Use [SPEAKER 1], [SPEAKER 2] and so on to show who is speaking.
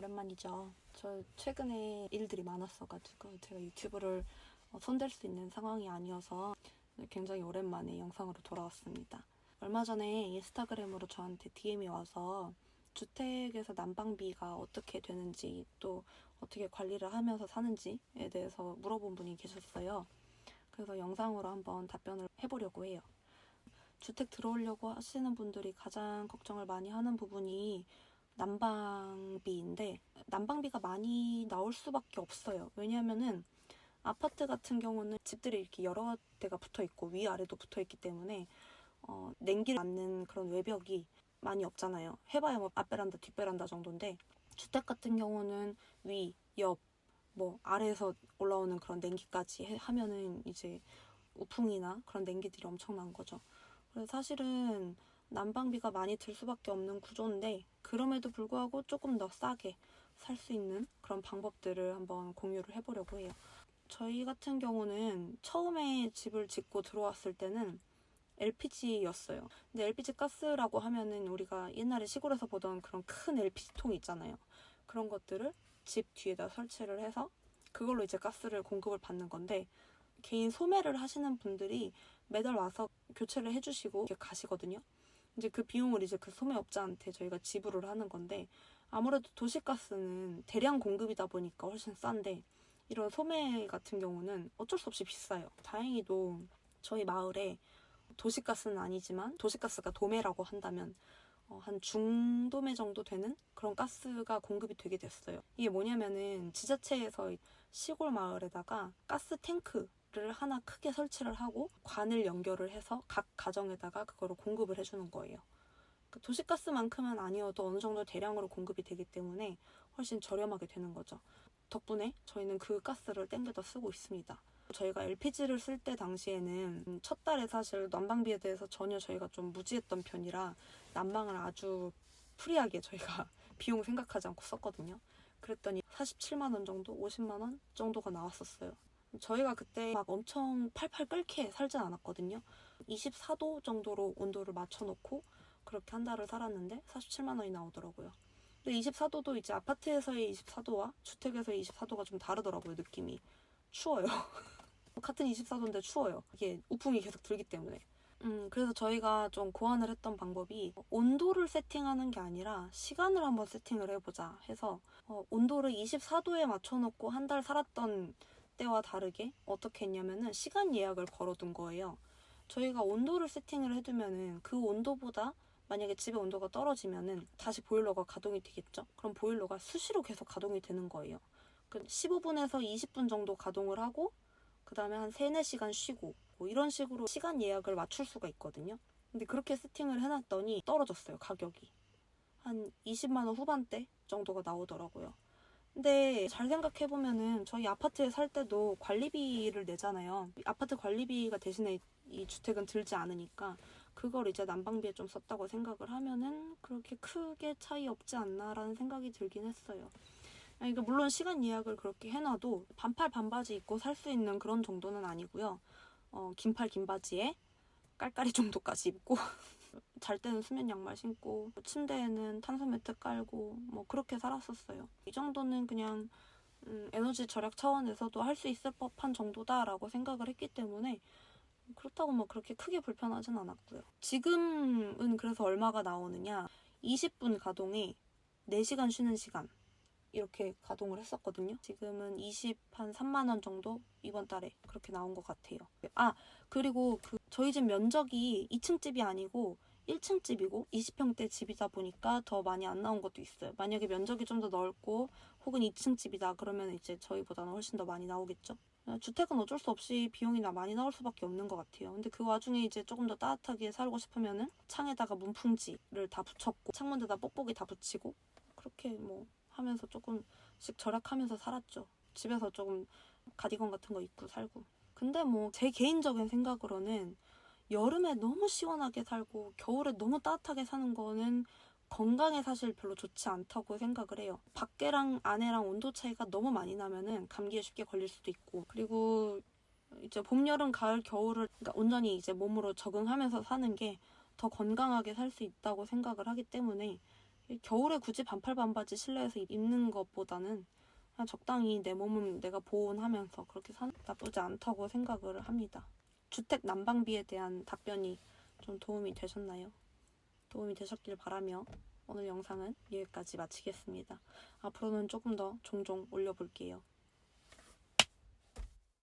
[SPEAKER 1] 오랜만이죠. 저 최근에 일들이 많았어가지고 제가 유튜브를 손댈 수 있는 상황이 아니어서 굉장히 오랜만에 영상으로 돌아왔습니다. 얼마 전에 인스타그램으로 저한테 DM이 와서 주택에서 난방비가 어떻게 되는지 또 어떻게 관리를 하면서 사는지에 대해서 물어본 분이 계셨어요. 그래서 영상으로 한번 답변을 해보려고 해요. 주택 들어오려고 하시는 분들이 가장 걱정을 많이 하는 부분이 난방비인데, 난방비가 많이 나올 수밖에 없어요. 왜냐하면은 아파트 같은 경우는 집들이 이렇게 여러 대가 붙어 있고 위아래도 붙어 있기 때문에 냉기를 맞는 그런 외벽이 많이 없잖아요. 해봐야 뭐 앞베란다, 뒷베란다 정도인데, 주택 같은 경우는 위, 옆, 뭐 아래에서 올라오는 그런 냉기까지 하면은 이제 우풍이나 그런 냉기들이 엄청난 거죠. 그래서 사실은 난방비가 많이 들 수밖에 없는 구조인데, 그럼에도 불구하고 조금 더 싸게 살 수 있는 그런 방법들을 한번 공유를 해보려고 해요. 저희 같은 경우는 처음에 집을 짓고 들어왔을 때는 LPG였어요. 근데 LPG 가스라고 하면은 우리가 옛날에 시골에서 보던 그런 큰 LPG 통이 있잖아요. 그런 것들을 집 뒤에다 설치를 해서 그걸로 이제 가스를 공급을 받는 건데, 개인 소매를 하시는 분들이 매달 와서 교체를 해주시고 이렇게 가시거든요. 이제 그 비용을 이제 그 소매업자한테 저희가 지불을 하는 건데, 아무래도 도시가스는 대량 공급이다 보니까 훨씬 싼데, 이런 소매 같은 경우는 어쩔 수 없이 비싸요. 다행히도 저희 마을에 도시가스는 아니지만, 도시가스가 도매라고 한다면 한 중도매 정도 되는 그런 가스가 공급이 되게 됐어요. 이게 뭐냐면은 지자체에서 시골 마을에다가 가스 탱크를 하나 크게 설치를 하고 관을 연결을 해서 각 가정에다가 그거를 공급을 해주는 거예요. 도시가스만큼은 아니어도 어느 정도 대량으로 공급이 되기 때문에 훨씬 저렴하게 되는 거죠. 덕분에 저희는 그 가스를 땡겨다 쓰고 있습니다. 저희가 LPG를 쓸 때 당시에는 첫 달에 사실 난방비에 대해서 전혀 저희가 좀 무지했던 편이라 난방을 아주 프리하게 저희가 비용 생각하지 않고 썼거든요. 그랬더니 47만 원 정도, 50만 원 정도가 나왔었어요. 저희가 그때 막 엄청 팔팔 끓게 살진 않았거든요. 24도 정도로 온도를 맞춰놓고 그렇게 한 달을 살았는데 47만 원이 나오더라고요. 근데 24도도 이제 아파트에서의 24도와 주택에서의 24도가 좀 다르더라고요, 느낌이. 추워요. 같은 24도인데 추워요. 이게 우풍이 계속 들기 때문에. 그래서 저희가 좀 고안을 했던 방법이 온도를 세팅하는 게 아니라 시간을 한번 세팅을 해보자 해서 온도를 24도에 맞춰놓고 한 달 살았던 때와 다르게 어떻게 했냐면은 시간 예약을 걸어둔 거예요. 저희가 온도를 세팅을 해두면은 그 온도보다 만약에 집의 온도가 떨어지면은 다시 보일러가 가동이 되겠죠? 그럼 보일러가 수시로 계속 가동이 되는 거예요. 15분에서 20분 정도 가동을 하고 그 다음에 한 3, 4시간 쉬고 뭐 이런 식으로 시간 예약을 맞출 수가 있거든요. 근데 그렇게 세팅을 해놨더니 떨어졌어요, 가격이. 한 20만 원 후반대 정도가 나오더라고요. 근데 잘 생각해보면은 저희 아파트에 살 때도 관리비를 내잖아요. 아파트 관리비가 대신에 이 주택은 들지 않으니까 그걸 이제 난방비에 좀 썼다고 생각을 하면은 그렇게 크게 차이 없지 않나라는 생각이 들긴 했어요. 그러니까 물론 시간 예약을 그렇게 해놔도 반팔 반바지 입고 살 수 있는 그런 정도는 아니고요. 긴팔 긴 바지에 깔깔이 정도까지 입고 잘 때는 수면 양말 신고 침대에는 탄소 매트 깔고 뭐 그렇게 살았었어요. 이 정도는 그냥 에너지 절약 차원에서도 할 수 있을 법한 정도다라고 생각을 했기 때문에 그렇다고 뭐 그렇게 크게 불편하진 않았고요. 지금은 그래서 얼마가 나오느냐, 20분 가동에 4시간 쉬는 시간 이렇게 가동을 했었거든요. 지금은 한 3만 원 정도 이번 달에 그렇게 나온 것 같아요. 그리고 저희 집 면적이 2층 집이 아니고 1층 집이고 20평대 집이다 보니까 더 많이 안 나온 것도 있어요. 만약에 면적이 좀 더 넓고 혹은 2층 집이다 그러면 이제 저희보다는 훨씬 더 많이 나오겠죠. 주택은 어쩔 수 없이 비용이 많이 나올 수밖에 없는 것 같아요. 근데 그 와중에 이제 조금 더 따뜻하게 살고 싶으면은 창에다가 문풍지를 다 붙였고 창문에다 뽁뽁이 다 붙이고 그렇게 뭐 하면서 조금씩 절약하면서 살았죠. 집에서 조금 가디건 같은 거 입고 살고. 근데 뭐 제 개인적인 생각으로는 여름에 너무 시원하게 살고 겨울에 너무 따뜻하게 사는 거는 건강에 사실 별로 좋지 않다고 생각을 해요. 밖에랑 안에랑 온도 차이가 너무 많이 나면은 감기에 쉽게 걸릴 수도 있고, 그리고 이제 봄, 여름, 가을, 겨울을 그러니까 온전히 이제 몸으로 적응하면서 사는 게 더 건강하게 살 수 있다고 생각을 하기 때문에 겨울에 굳이 반팔 반바지 실내에서 입는 것보다는 그냥 적당히 내 몸은 내가 보온하면서 그렇게 사는 나쁘지 않다고 생각을 합니다. 주택 난방비에 대한 답변이 좀 도움이 되셨나요? 도움이 되셨길 바라며 오늘 영상은 여기까지 마치겠습니다. 앞으로는 조금 더 종종 올려볼게요.